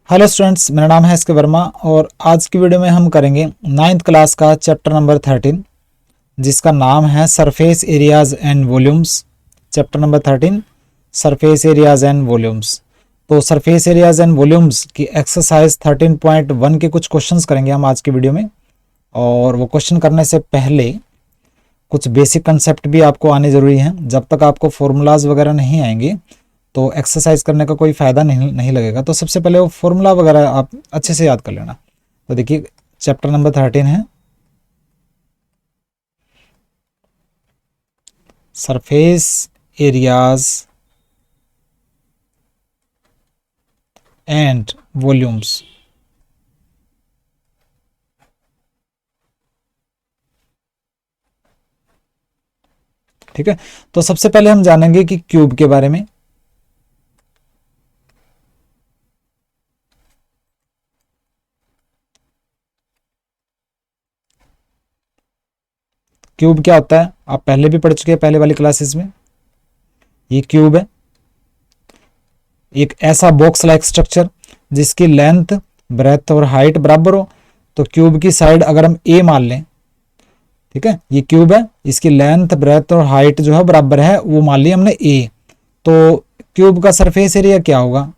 Hello students, मेरा नाम है एस के वर्मा और आज की वीडियो में हम करेंगे 9th क्लास का चैप्टर नंबर 13 जिसका नाम है surface areas and volumes. Chapter number 13 surface areas and volumes. तो सरफेस एरियाज एंड वॉल्यूम्स की एक्सरसाइज 13.1 के कुछ क्वेश्चंस करेंगे हम आज की वीडियो में। और वो क्वेश्चन करने से पहले कुछ बेसिक कंसेप्ट भी आपको आने ज़रूरी हैं। जब तक आपको फॉर्मूलाज वगैरह नहीं आएंगे तो एक्सरसाइज करने का कोई फ़ायदा नहीं लगेगा। तो सबसे पहले वो फॉर्मूला वगैरह आप अच्छे से याद कर लेना। तो देखिए, चैप्टर नंबर 13 है सरफेस एरियाज एंड वॉल्यूम्स। ठीक है, तो सबसे पहले हम जानेंगे कि क्यूब के बारे में। क्यूब क्या होता है आप पहले भी पढ़ चुके हैं पहले वाली क्लासेस में। ये क्यूब है, एक ऐसा बॉक्स लाइक स्ट्रक्चर जिसकी लेंथ, ब्रेथ और हाइट बराबर हो। तो क्यूब की साइड अगर हम ए मान लें, ठीक है, ये क्यूब है, इसकी लेंथ, ब्रेथ और हाइट जो है बराबर है, वो मान ली हमने ए। तो क्यूब का सरफेस एरिया क्या होगा?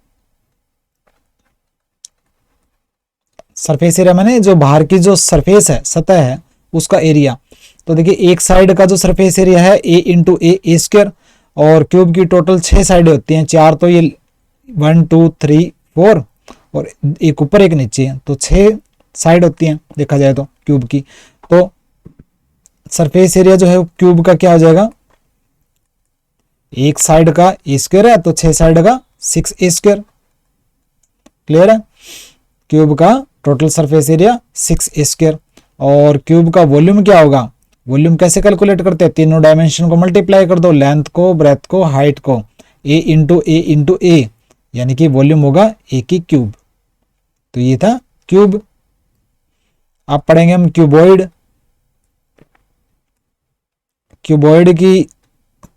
सरफेस एरिया माने जो बाहर की जो सरफेस है, सतह है, उसका एरिया। तो देखिए, एक साइड का जो सरफेस एरिया है ए इंटू ए स्क्वायर, और क्यूब की टोटल 6 साइडें होती हैं। 4 तो ये 1 2 3 4 और एक ऊपर एक नीचे है, तो 6 साइड होती हैं देखा जाए तो क्यूब की। तो सरफेस एरिया जो है क्यूब का क्या हो जाएगा? एक साइड का ए स्क्वायर है तो 6 साइड का 6 ए स्क्वायर। क्लियर है? क्यूब का टोटल सरफेस एरिया 6 ए स्क्वायर। और क्यूब का वॉल्यूम क्या होगा? वॉल्यूम कैसे कैलकुलेट करते हैं? तीनों डायमेंशन को मल्टीप्लाई कर दो, लेंथ को, ब्रेथ को, हाइट को, ए इंटू ए, यानी कि वॉल्यूम होगा ए की क्यूब। तो ये था क्यूब। आप पढ़ेंगे हम क्यूबॉइड। क्यूबॉइड की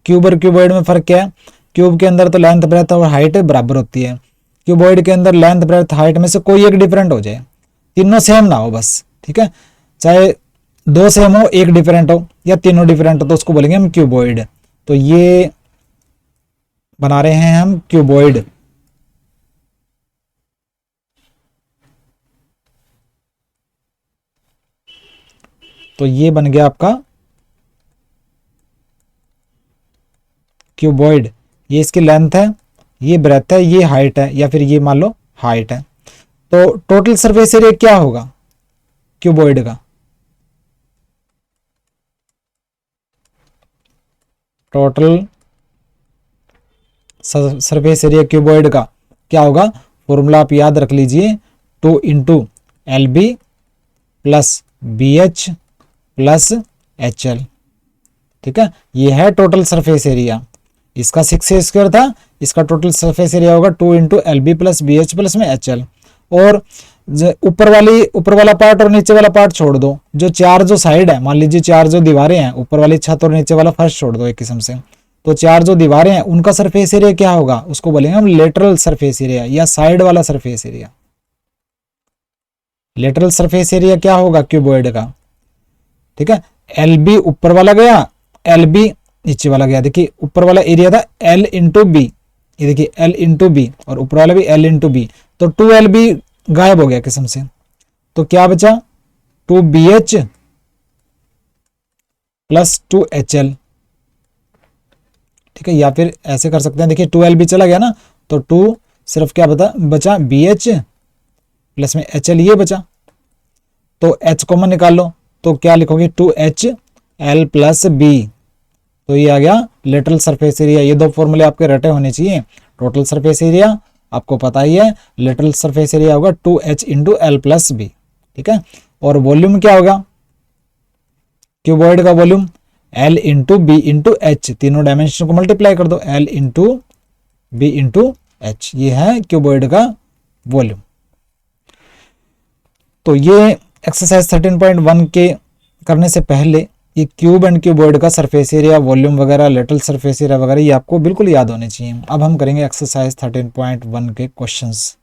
क्यूब और क्यूबॉइड में फर्क क्या है? क्यूब के अंदर तो लेंथ, ब्रेथ और हाइट बराबर होती है। क्यूबॉइड के अंदर लेंथ, ब्रेथ, हाइट में से कोई एक डिफरेंट हो जाए, तीनों सेम ना हो बस। ठीक है, चाहे 2 सेम हो, एक डिफरेंट हो, या तीनों डिफरेंट हो, तो उसको बोलेंगे हम क्यूबॉइड। तो ये बना रहे हैं हम क्यूबॉइड। तो ये बन गया आपका क्यूबॉइड। ये इसकी लेंथ है, ये ब्रेथ है, ये हाइट है, या फिर ये मान लो हाइट है। तो टोटल सरफेस एरिया क्या होगा क्यूबॉइड का? टोटल सरफेस एरिया क्यूबॉइड का क्या होगा? फॉर्मूला आप याद रख लीजिए, 2 into L B plus B H plus H L. ठीक है, ये है टोटल सरफेस एरिया। इसका 6 ए स्क्वायर था, इसका टोटल सरफेस एरिया होगा 2 into L B plus B H plus में एच एल। और ऊपर वाला पार्ट और नीचे वाला पार्ट छोड़ दो। जो 4 जो साइड है, मान लीजिए 4 जो दीवारें हैं, ऊपर वाली छत और नीचे वाला फर्श छोड़ दो एक किस्म से। तो 4 जो दीवारें हैं उनका सरफेस एरिया क्या होगा? उसको बोलेंगे हम लेटरल सरफेस एरिया या साइड वाला surface area. Lateral surface area क्या होगा क्यूबॉइड का? ठीक है, एल बी ऊपर वाला गया, एल बी नीचे वाला गया। देखिए, ऊपर वाला एरिया था एल इंटू बी, ये देखिए एल इंटू बी, और ऊपर वाला भी एल इंटू बी। तो 2 LB गायब हो गया किस्म से, तो क्या बचा? 2BH plus 2HL। ठीक है, या फिर ऐसे कर सकते हैं, देखिए 2LB चला गया ना, तो 2 सिर्फ क्या बचा BH प्लस में HL, ये बचा। तो H कॉमन निकाल लो, तो क्या लिखोगे? 2HL plus B। तो ये आ गया लेटरल सरफेस एरिया। ये 2 फॉर्मूले आपके रटे होने चाहिए। टोटल सरफेस एरिया आपको पता ही है, लेटरल सरफेस एरिया होगा 2H into L plus B. ठीक है, और वॉल्यूम क्या होगा क्यूबॉइड का? Volume L into B into H, तीनों डायमेंशन को मल्टीप्लाई कर दो, L into B into H, ये है क्यूबॉइड का वॉल्यूम। तो ये एक्सरसाइज 13.1 के करने से पहले ये क्यूब एंड क्यूबॉइड का सरफेस एरिया, वॉल्यूम वगैरह, लेटरल सरफेस एरिया वगैरह, ये आपको बिल्कुल याद होने चाहिए। अब हम करेंगे एक्सरसाइज 13.1 के क्वेश्चंस।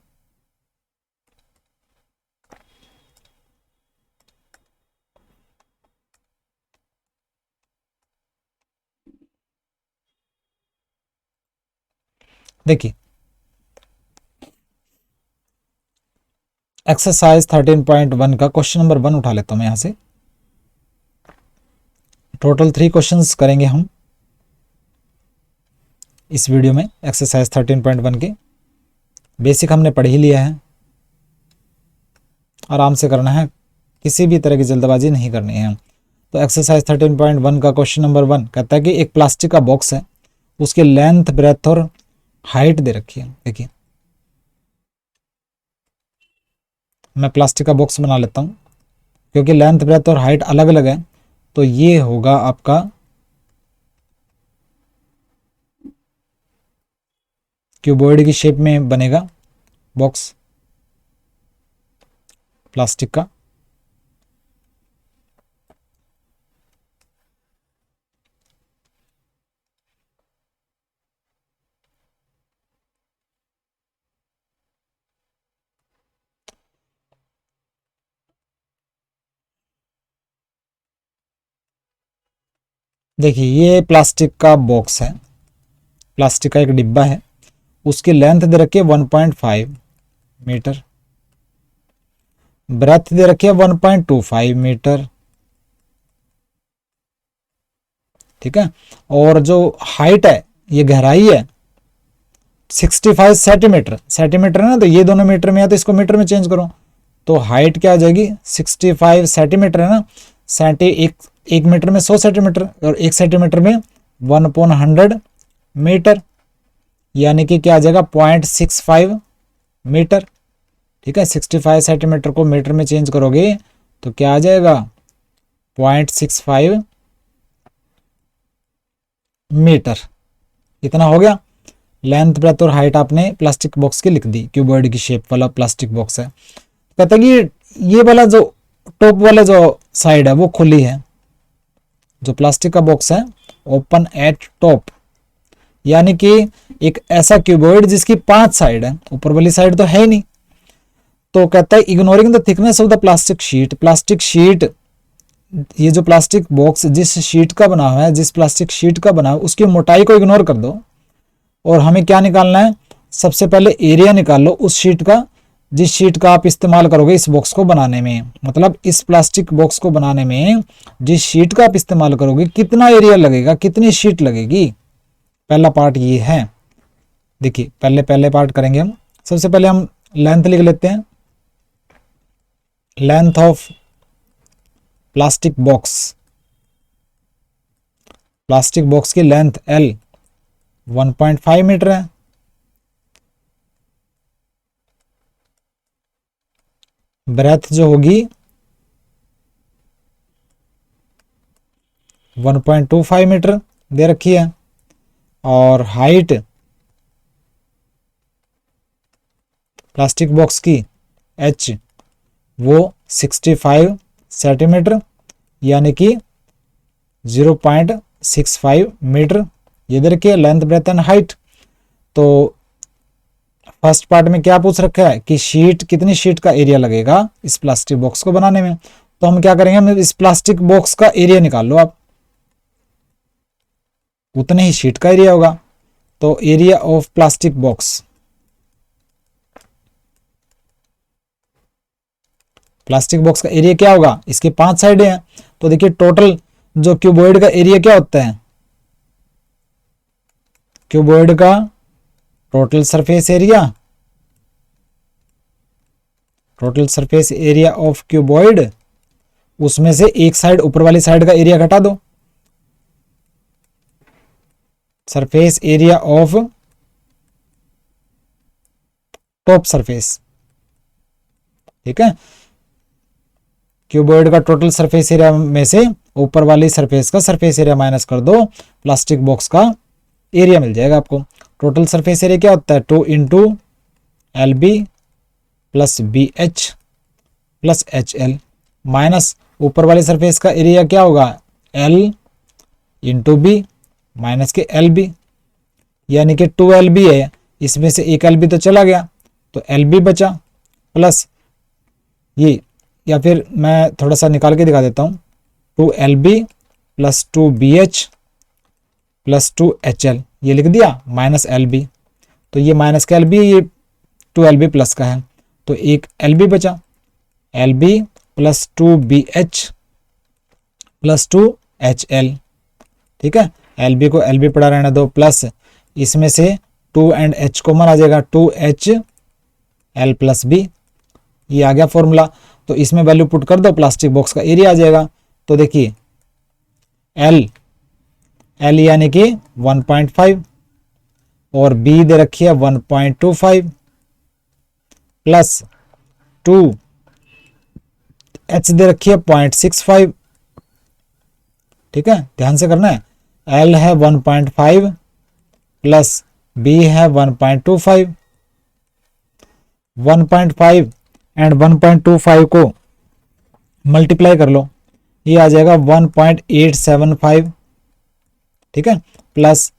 देखिए एक्सरसाइज 13.1 का क्वेश्चन नंबर 1 उठा लेता हूं मैं यहां से। टोटल 3 क्वेश्चंस करेंगे हम इस वीडियो में। एक्सरसाइज 13.1 के बेसिक हमने पढ़ ही लिया है, आराम से करना है, किसी भी तरह की जल्दबाजी नहीं करनी है। तो एक्सरसाइज 13.1 का क्वेश्चन नंबर 1 कहता है कि एक प्लास्टिक का बॉक्स है, उसकी लेंथ, ब्रेथ और हाइट दे रखी है। देखिए मैं प्लास्टिक का बॉक्स बना लेता हूं, क्योंकि लेंथ, ब्रेथ और हाइट अलग अलग है, तो ये होगा आपका क्यूबॉइड की शेप में बनेगा बॉक्स प्लास्टिक का। देखिए ये प्लास्टिक का बॉक्स है, प्लास्टिक का एक डिब्बा है, उसकी लेंथ दे रखी है 1.5 मीटर, ब्रेथ दे रखी है 1.25 मीटर, ठीक है, और जो हाइट है, ये गहराई है 65 सेंटीमीटर। सेंटीमीटर है ना, तो ये दोनों मीटर में है, तो इसको मीटर में चेंज करो, तो हाइट क्या आ जाएगी 65 सेंटीमीटर है ना, एक मीटर में 100 सेंटीमीटर और 1 सेंटीमीटर में 1/100 मीटर, यानी कि क्या आ जाएगा 0.65 मीटर, ठीक है। 65 सेंटीमीटर को मीटर में चेंज करोगे तो क्या आ जाएगा 0.65 मीटर। इतना हो गया। लेंथ, ब्रेथ और हाइट आपने प्लास्टिक बॉक्स की लिख दी, क्यूबॉइड की शेप वाला प्लास्टिक बॉक्स है। कहता है कि ये वाला जो टॉप वाला जो साइड है वो खुली है, जो प्लास्टिक का बॉक्स है ओपन एट टॉप, यानी कि एक ऐसा क्यूबॉइड जिसकी 5 साइड है, ऊपर वाली साइड तो है ही नहीं। तो कहता है ignoring the thickness of the plastic sheet, plastic sheet, ये जो प्लास्टिक बॉक्स जिस शीट का बना हुआ है, जिस प्लास्टिक शीट का बना हुआ है, उसकी मोटाई को इग्नोर कर दो, और हमें क्या निकालना है, सबसे पहले एरिया निकाल लो उस शीट का, जिस शीट का आप इस्तेमाल करोगे इस बॉक्स को बनाने में। मतलब इस प्लास्टिक बॉक्स को बनाने में जिस शीट का आप इस्तेमाल करोगे कितना एरिया लगेगा, कितनी शीट लगेगी, पहला पार्ट ये है। देखिए पहले पार्ट करेंगे हम। सबसे पहले हम लेंथ लिख लेते हैं, length of plastic box, plastic box की लेंथ L 1.5 मीटर है, ब्रेथ जो होगी 1.25 मीटर दे रखी है, और हाइट प्लास्टिक बॉक्स की H वो 65 सेंटीमीटर, यानी कि 0.65 मीटर ये दे रखी है लेंथ, ब्रेथ एंड हाइट। तो फर्स्ट पार्ट में क्या पूछ रखा है कि शीट, कितनी शीट का एरिया लगेगा इस प्लास्टिक बॉक्स को बनाने में। तो हम क्या करेंगे, हम इस प्लास्टिक बॉक्स का एरिया निकाल लो आप, उतने ही शीट का एरिया होगा। तो area of plastic box, plastic box का एरिया क्या होगा, इसकी 5 साइडें हैं, तो देखिए टोटल जो क्यूबॉइड का एरिया क्या होता है, क्यूबॉइड का total surface area, total surface area of cuboid, उसमें से एक साइड, ऊपर वाली साइड का एरिया घटा दो, surface area of top surface, ठीक है। क्यूबॉइड का टोटल सरफेस एरिया में से ऊपर वाली सरफेस का सरफेस एरिया माइनस कर दो, प्लास्टिक बॉक्स का एरिया मिल जाएगा आपको। टोटल सरफेस एरिया क्या होता है 2 into LB plus BH plus HL, minus ऊपर वाले सरफेस का एरिया क्या होगा L इंटू B माइनस के LB, यानी कि 2LB है, इसमें से एक LB तो चला गया, तो LB बचा, प्लस ये, या फिर मैं थोड़ा सा निकाल के दिखा देता हूँ, 2LB plus 2BH plus 2HL, ये लिख दिया, माइनस LB। तो ये माइनस का एल बी, ये 2 LB प्लस का है, तो एक LB बचा, LB plus 2BH plus 2HL। ठीक है, LB को LB पड़ा रहने दो, प्लस इसमें से 2 एंड H कॉमन आ जाएगा, 2HL प्लस B। ये आ गया फॉर्मूला। तो इसमें वैल्यू पुट कर दो, प्लास्टिक बॉक्स का एरिया आ जाएगा। तो देखिए L यानी कि 1.5 और B दे रखी है 1.25 प्लस 2H दे रखी है 0.65। ठीक है, ध्यान से करना है। L है 1.5 प्लस B है 1.25। 1.5 एंड 1.25 को मल्टीप्लाई कर लो, ये आ जाएगा 1.875। ठीक है, प्लस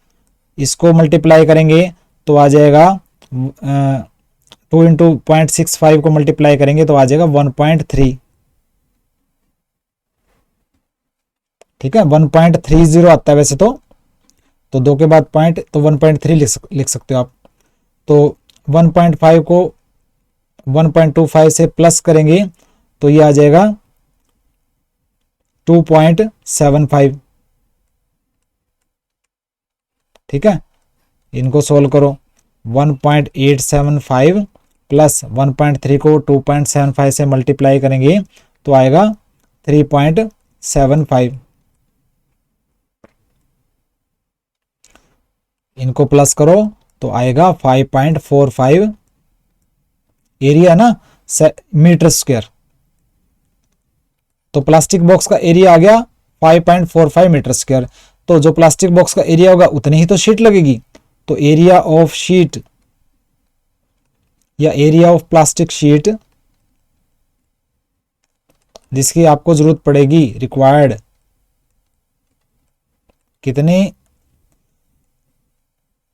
इसको मल्टीप्लाई करेंगे तो आ जाएगा 2 इंटू 0.65 को मल्टीप्लाई करेंगे तो आ जाएगा 1.3। ठीक है, 1.30 आता है वैसे तो 2 के बाद पॉइंट, तो 1.3 लिख सकते हो आप। तो 1.5 को 1.25 से प्लस करेंगे तो ये आ जाएगा 2.75। ठीक है, इनको सोल्व करो। 1.875 प्लस 1.3 को 2.75 से मल्टीप्लाई करेंगे तो आएगा 3.75। इनको प्लस करो तो आएगा 5.45 एरिया ना मीटर स्क्वायर। तो प्लास्टिक बॉक्स का एरिया आ गया 5.45 मीटर स्क्वायर। तो जो प्लास्टिक बॉक्स का एरिया होगा उतनी ही तो शीट लगेगी। तो एरिया ऑफ शीट या एरिया ऑफ प्लास्टिक शीट जिसकी आपको जरूरत पड़ेगी, रिक्वायर्ड, कितनी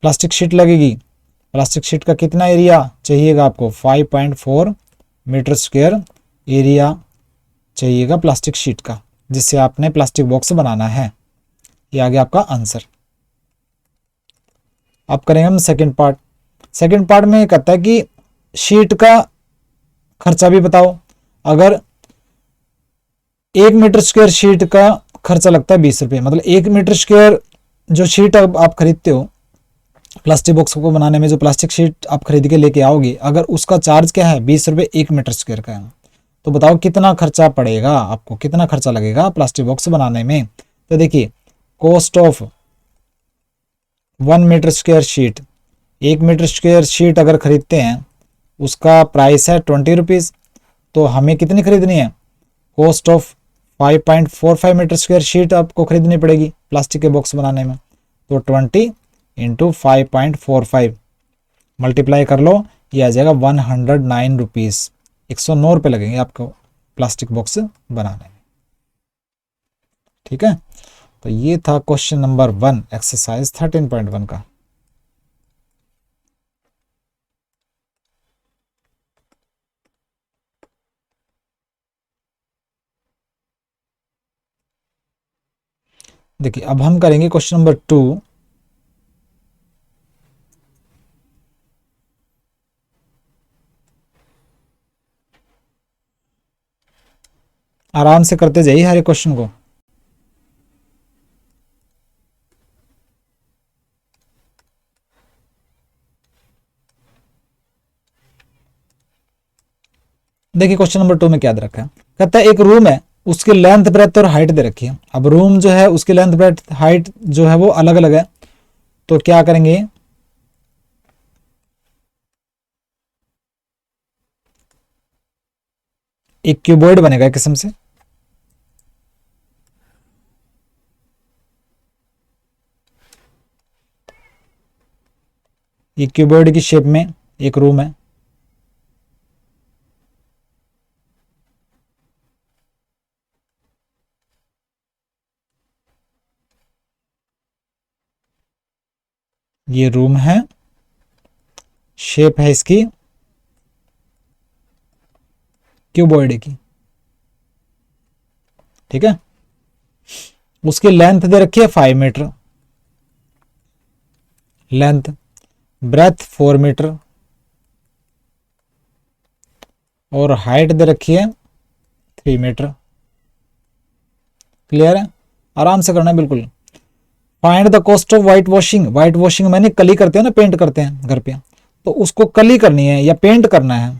प्लास्टिक शीट लगेगी, प्लास्टिक शीट का कितना एरिया चाहिएगा आपको, 5.4 मीटर स्क्वायर एरिया चाहिएगा प्लास्टिक शीट का, जिससे आपने प्लास्टिक बॉक्स बनाना है। ये आ गया आपका आंसर। अब करेंगे हम सेकंड पार्ट। सेकंड पार्ट में कहता है कि शीट का खर्चा भी बताओ। अगर 1 मीटर स्क्वायर शीट का खर्चा लगता है 20 रुपये, मतलब 1 मीटर स्क्वायर जो शीट आप खरीदते हो प्लास्टिक बॉक्स को बनाने में, जो प्लास्टिक शीट आप खरीद के लेके आओगे, अगर उसका चार्ज क्या है 20 रुपये 1 मीटर स्क्वायर का है, तो बताओ कितना खर्चा पड़ेगा आपको, कितना खर्चा लगेगा प्लास्टिक बॉक्स बनाने में। तो देखिए, cost of 1 metre square sheet, 1 metre square sheet अगर खरीदते हैं उसका प्राइस है 20 रुपीज़। तो हमें कितनी खरीदनी है, cost of 5.45 metre square sheet आपको खरीदनी पड़ेगी प्लास्टिक के बॉक्स बनाने में। तो 20 इंटू 5.45 मल्टीप्लाई कर लो, ये आ जाएगा 109 रुपीज़। 109 रुपये लगेंगे आपको प्लास्टिक बॉक्स बनाने में। ठीक है, तो ये था क्वेश्चन नंबर 1 एक्सरसाइज 13.1 का। देखिए, अब हम करेंगे क्वेश्चन नंबर 2। आराम से करते जाइए हर एक क्वेश्चन को। देखिए, क्वेश्चन नंबर 2 में क्या दे रखा है, कहता है एक रूम है, उसकी लेंथ ब्रेथ और हाइट दे रखी है। अब रूम जो है उसकी लेंथ ब्रेथ हाइट जो है वो अलग अलग है, तो क्या करेंगे, एक क्यूबॉइड बनेगा एक किस्म से। ये क्यूबॉइड की शेप में एक रूम है। ये रूम है, शेप है इसकी क्यूबॉइड की। ठीक है, उसकी लेंथ दे रखी है 5 मीटर लेंथ, ब्रेथ 4 मीटर और हाइट दे रखी है 3 मीटर। क्लियर है, आराम से करना है बिल्कुल। Find the cost of white washing. White washing मैंने कली करते हैं ना, पेंट करते हैं घर पे, तो उसको कली करनी है या पेंट करना है।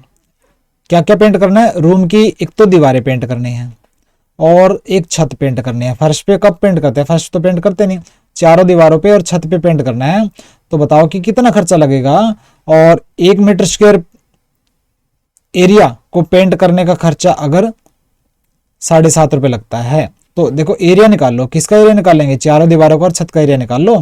क्या क्या पेंट करना है? रूम की एक तो दीवारें पेंट करनी है और एक छत पेंट करनी है। फर्श पे कब पेंट करते हैं? फर्श तो पेंट करते नहीं, चारों दीवारों पे और छत पे पेंट करना है। तो बताओ कि कितना खर्चा लगेगा। और 1 मीटर स्क्वायर एरिया को पेंट करने का खर्चा अगर 7.5 रुपये लगता है, तो देखो एरिया निकाल लो। किसका एरिया निकालेंगे? चारों दीवारों का और छत का एरिया निकाल लो।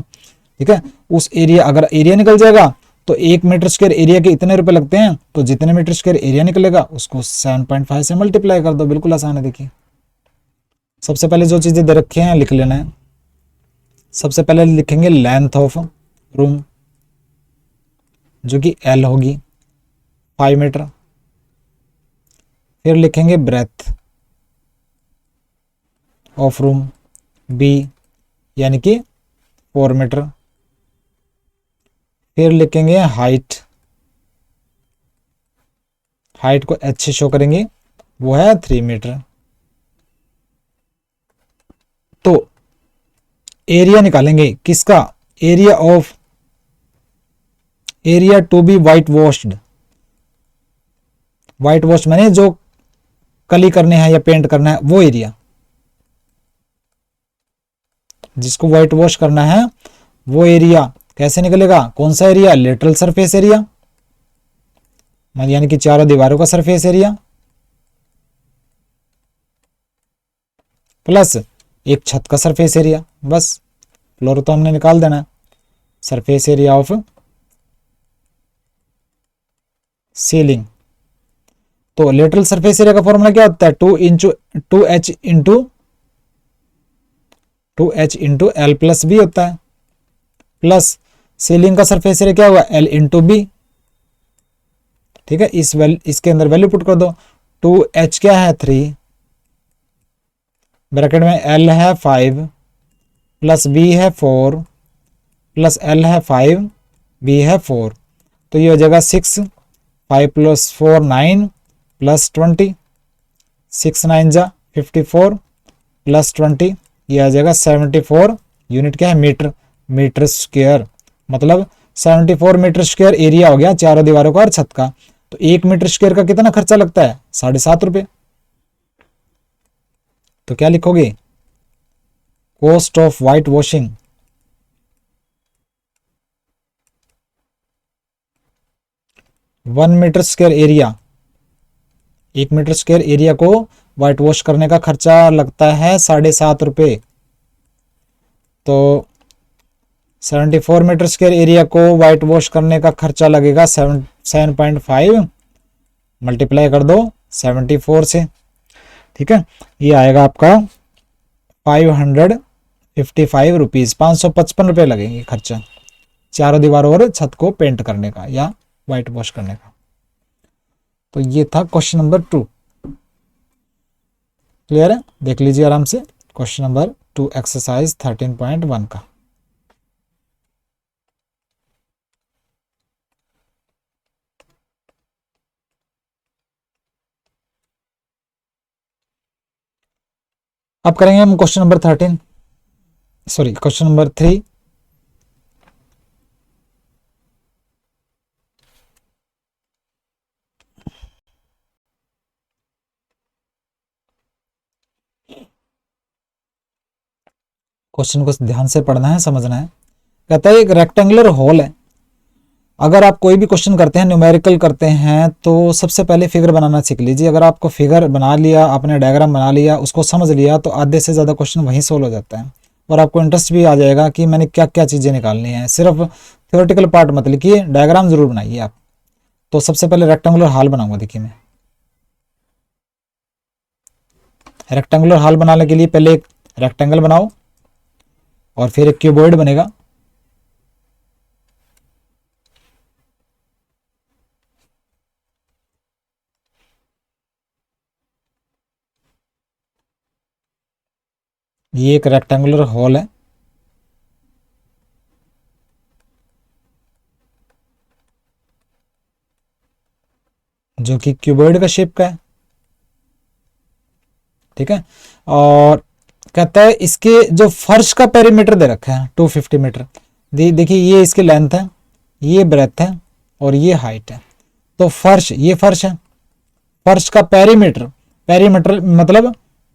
ठीक है, उस एरिया, अगर एरिया निकल जाएगा तो 1 मीटर स्क्वायर एरिया के इतने रुपए लगते हैं, तो जितने मीटर स्क्वायर एरिया निकलेगा उसको 7.5 से मल्टीप्लाई कर दो। बिल्कुल आसान है। देखिए सबसे पहले जो चीजें दे रखे हैं लिख लेना है। सबसे पहले लिखेंगे लेंथ ऑफ रूम, जो कि L होगी 5 मीटर। फिर लिखेंगे ब्रेथ ऑफ रूम B, यानी कि 4 मीटर। फिर लिखेंगे हाइट, हाइट को H से शो करेंगे, वो है 3 मीटर। तो एरिया निकालेंगे किसका? Area of, area to be white washed. White wash मैंने जो कली करने हैं या पेंट करना है वो एरिया, जिसको व्हाइट वॉश करना है वो एरिया कैसे निकलेगा? कौन सा एरिया? लेटरल सरफेस एरिया, यानी कि चारों दीवारों का सरफेस एरिया, प्लस एक छत का सरफेस एरिया। बस फ्लोर तो हमने निकाल देना है। Surface area of ceiling. तो लेटरल सरफेस एरिया का फॉर्मूला क्या होता है? 2H into L plus B होता है, प्लस सीलिंग का सरफेस एरिया क्या होगा? L into B. ठीक है, इसके अंदर वैल्यू पुट कर दो। 2H क्या है? 3, ब्रैकेट में L है 5 प्लस B है 4 प्लस L है 5, B है 4, तो ये हो जाएगा 6, 5 प्लस 4 9 प्लस 20, 6 9 जा 54 प्लस 20, ये आ जाएगा 74। यूनिट क्या है? Metre, metre square. मतलब 74 मीटर स्क्वायर एरिया हो गया चारों दीवारों का और छत का। तो 1 मीटर स्क्वायर का कितना खर्चा लगता है? 7.5 रुपये। तो क्या लिखोगे? Cost of white washing 1 metre square area, 1 metre square area को व्हाइट वॉश करने का खर्चा लगता है 7.5 रुपये। तो 74 मीटर स्क्वायर एरिया को व्हाइट वॉश करने का खर्चा लगेगा 7.5, मल्टीप्लाई कर दो 74 से। ठीक है, ये आएगा आपका 555 रुपीज़, 555 रुपये लगेंगे खर्चा चारों दीवारों और छत को पेंट करने का या व्हाइट वॉश करने का। तो ये था क्वेश्चन नंबर 2। क्लियर है? देख लीजिए आराम से क्वेश्चन नंबर 2 एक्सरसाइज 13.1 का। अब करेंगे हम question number 13, sorry question number 3। Question को ध्यान से पढ़ना है, समझना है। कहता है एक रेक्टेंगुलर हॉल है। अगर आप कोई भी क्वेश्चन करते हैं, न्यूमेरिकल करते हैं, तो सबसे पहले फिगर बनाना सीख लीजिए। अगर आपको फिगर बना लिया, आपने डायग्राम बना लिया, उसको समझ लिया, तो आधे से ज़्यादा क्वेश्चन वहीं सोल्व हो जाता है और आपको इंटरेस्ट भी आ जाएगा कि मैंने क्या क्या चीज़ें निकालनी है। सिर्फ थ्योरेटिकल पार्ट मत लिखिए, डायग्राम जरूर बनाइए आप। तो सबसे पहले रेक्टेंगुलर हॉल बनाऊंगा। देखिए मैं रेक्टेंगुलर हॉल बनाने के लिए पहले एक रेक्टेंगल बनाओ और फिर एक क्यूबॉइड बनेगा। ये एक रेक्टेंगुलर हॉल है। जो कि क्यूबॉइड का शेप का है। ठीक है, और कहता है इसके जो फर्श का पेरीमीटर दे रखा है 250 मीटर। देखिए ये इसकी लेंथ है, ये ब्रेथ है और ये हाइट है। तो फर्श, ये फर्श है, फर्श का पेरीमीटर, पेरीमीटर मतलब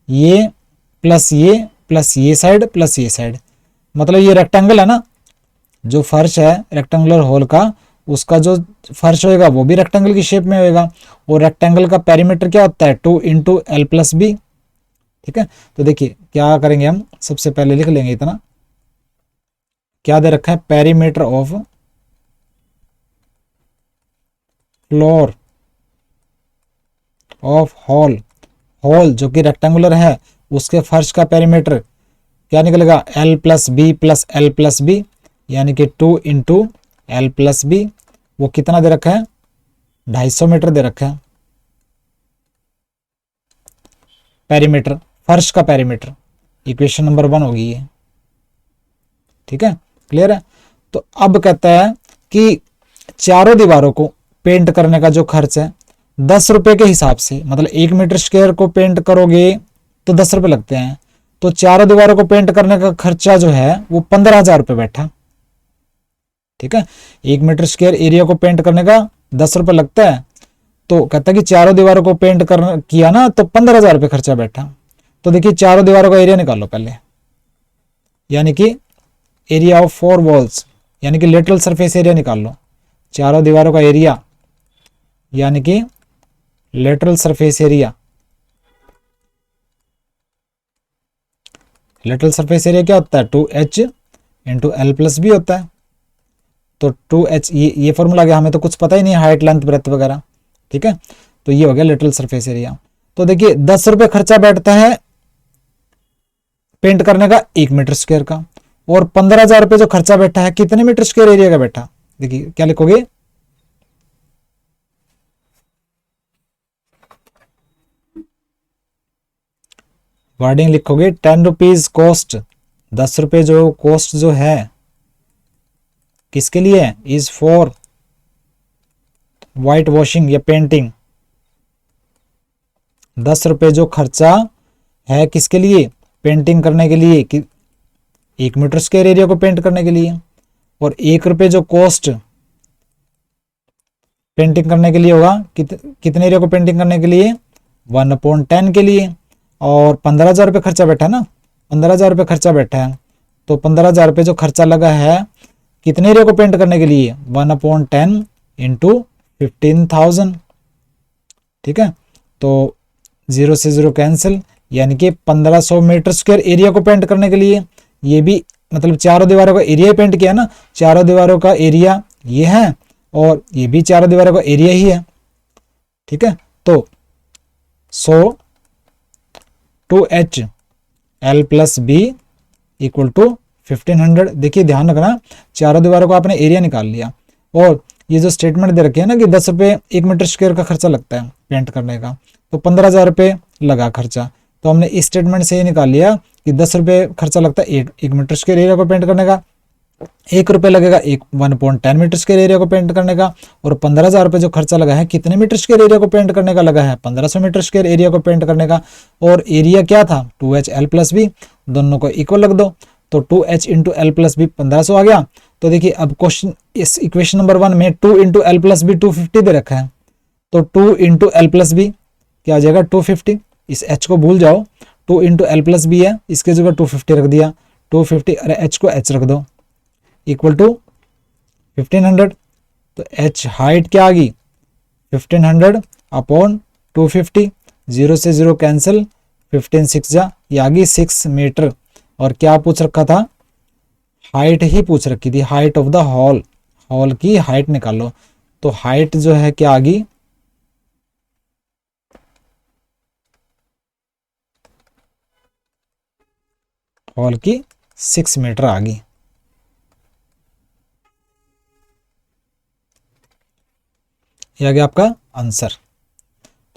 ये प्लस ये साइड प्लस ये साइड, मतलब ये रेक्टेंगल है ना, जो फर्श है रेक्टेंगुलर होल का, उसका जो फर्श होएगा वो भी रेक्टेंगल की शेप में होएगा। और रेक्टेंगल का पेरीमीटर क्या होता है 2 इंटू एल प्लस बी। ठीक है, तो देखिए क्या करेंगे हम, सबसे पहले लिख लेंगे इतना, क्या दे रखा है, perimeter of floor of hall, hall जो कि रेक्टेंगुलर है उसके फर्श का पेरीमीटर क्या निकलेगा, L plus B plus L plus B, यानी कि 2 इंटू एल प्लस बी। वो कितना दे रखा है, 250 मीटर दे रखा है पेरीमीटर, फर्श का पेरीमीटर। इक्वेशन नंबर 1 होगी ये। ठीक है, क्लियर है। तो अब कहता है कि चारों दीवारों को पेंट करने का जो खर्च है 10 रुपए के हिसाब से, मतलब 1 मीटर स्क्वायर को पेंट करोगे तो 10 रुपए लगते हैं, तो चारों दीवारों को पेंट करने का खर्चा जो है वो 15,000 रुपये बैठा। ठीक है, 1 मीटर स्क्वायर एरिया को पेंट करने का 10 रुपये लगता है, तो कहता है कि चारों दीवारों को पेंट करना किया ना तो 15,000 रुपये खर्चा बैठा। तो देखिए चारों दीवारों का एरिया निकालो पहले, यानी कि एरिया ऑफ 4 वॉल्स, यानी कि लेटरल सरफेस एरिया निकाल लो। चारों दीवारों का एरिया यानी कि lateral surface area, lateral surface area क्या होता है 2h into L plus B होता है। तो 2h, ये फॉर्मूला गया, हमें तो कुछ पता ही नहीं, हाइट लेंथ ब्रेथ वगैरह। ठीक है, तो ये हो गया लेटरल सरफेस एरिया। तो देखिए 10 रुपये खर्चा बैठता है पेंट करने का 1 मीटर स्क्वायर का, और 15,000 रुपये जो खर्चा बैठा है कितने मीटर स्क्वायर एरिया का बैठा, देखिए क्या लिखोगे, वर्डिंग लिखोगे 10 रुपीज कॉस्ट, 10 रुपये जो कॉस्ट जो है किसके लिए, इज फॉर व्हाइट वॉशिंग या पेंटिंग। 10 रुपये जो खर्चा है किसके लिए, पेंटिंग करने के लिए, कि 1 मीटर स्क्वायर एरिया को पेंट करने के लिए। और 1 रुपये जो कॉस्ट पेंटिंग करने के लिए होगा, कितने एरिया को पेंटिंग करने के लिए, 1/10 के लिए। और 15,000 रुपये खर्चा बैठा है ना, 15,000 रुपये खर्चा बैठा है, तो 15,000 रुपये जो खर्चा लगा है कितने एरिया को पेंट करने के लिए, 1/10 इंटू 15,000। ठीक है, तो 0 से 0 कैंसिल, यानी कि 1500 मीटर स्क्वायर एरिया को पेंट करने के लिए, ये भी मतलब चारों दीवारों का एरिया पेंट किया ना, चारों दीवारों का एरिया ये है और ये भी चारों दीवारों का एरिया ही है। ठीक है, तो 2h L plus B equal to 1500। देखिए ध्यान रखना, चारों दीवारों को आपने एरिया निकाल लिया, और ये जो स्टेटमेंट दे रखे है ना कि 10 रुपये 1 मीटर स्क्वायर का खर्चा लगता है पेंट करने का, तो 15,000 रुपये लगा खर्चा। तो हमने इस स्टेटमेंट से ये निकाल लिया कि 10 रुपये खर्चा लगता है 1 मीटर स्क्वायर एरिया को पेंट करने का, 1 रुपये लगेगा 1/10 मीटर स्क्वायर एरिया को पेंट करने का, और 15,000 रुपये जो खर्चा लगा है कितने मीटर स्क्वायर एरिया को पेंट करने का लगा है, 1500 मीटर स्क्वायर एरिया को पेंट करने का। और एरिया क्या था 2h एल प्लस बी, दोनों को इक्वल रख दो, तो 2h into L plus B 1500 आ गया। तो देखिए अब क्वेश्चन, इस इक्वेशन नंबर 1 में 2 इंटू एल प्लस बी 250 दे रखा है, तो 2 इंटू एल प्लस बी क्या आ जाएगा 250। इस h को भूल जाओ, 2 इंटू एल प्लस बी है, इसके जगह 250 रख दिया, 250, अरे h को h रख दो, इक्वल टू 1500। तो h हाइट क्या आ गई 1500 अपॉन 250, 0 से 0 कैंसिल, 15 6 जा, ये आ गई 6 मीटर। और क्या पूछ रखा था, हाइट ही पूछ रखी थी, height of the hall, hall की हाइट निकालो। तो हाइट जो है क्या आ गई, हॉल की 6 मीटर आ गई। यह आ गया आपका आंसर।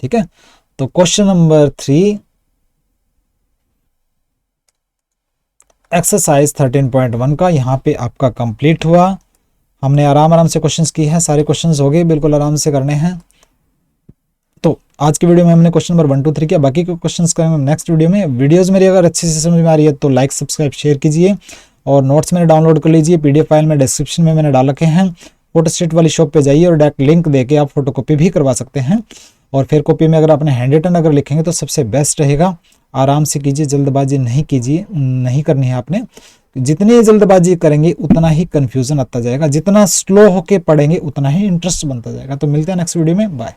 ठीक है, तो क्वेश्चन नंबर 3 एक्सरसाइज 13.1 का यहाँ पे आपका कंप्लीट हुआ। हमने आराम से क्वेश्चंस की हैं, सारे क्वेश्चंस हो गए, बिल्कुल आराम से करने हैं। तो आज की वीडियो में हमने क्वेश्चन नंबर 1 2 3 किया, बाकी के क्वेश्चंस करेंगे नेक्स्ट वीडियो में। वीडियोस मेरी अगर अच्छे से समझ में आ रही है तो लाइक सब्सक्राइब शेयर कीजिए, और नोट्स मैंने डाउनलोड कर लीजिए, पीडीएफ फाइल में डिस्क्रिप्शन में मैंने डाल रखे हैं। फोटोस्टेट वाली शॉप पे जाइए और डायरेक्ट लिंक देके आप फोटोकॉपी भी करवा सकते हैं। और फिर कॉपी में अगर आपने हैंड रिटन अगर लिखेंगे तो सबसे बेस्ट रहेगा। आराम से कीजिए, जल्दबाजी नहीं कीजिए, नहीं करनी है आपने। जितनी जल्दबाजी करेंगे उतना ही कंफ्यूजन आता जाएगा, जितना स्लो होके पढ़ेंगे उतना ही इंटरेस्ट बनता जाएगा। तो मिलते हैं नेक्स्ट वीडियो में, बाय।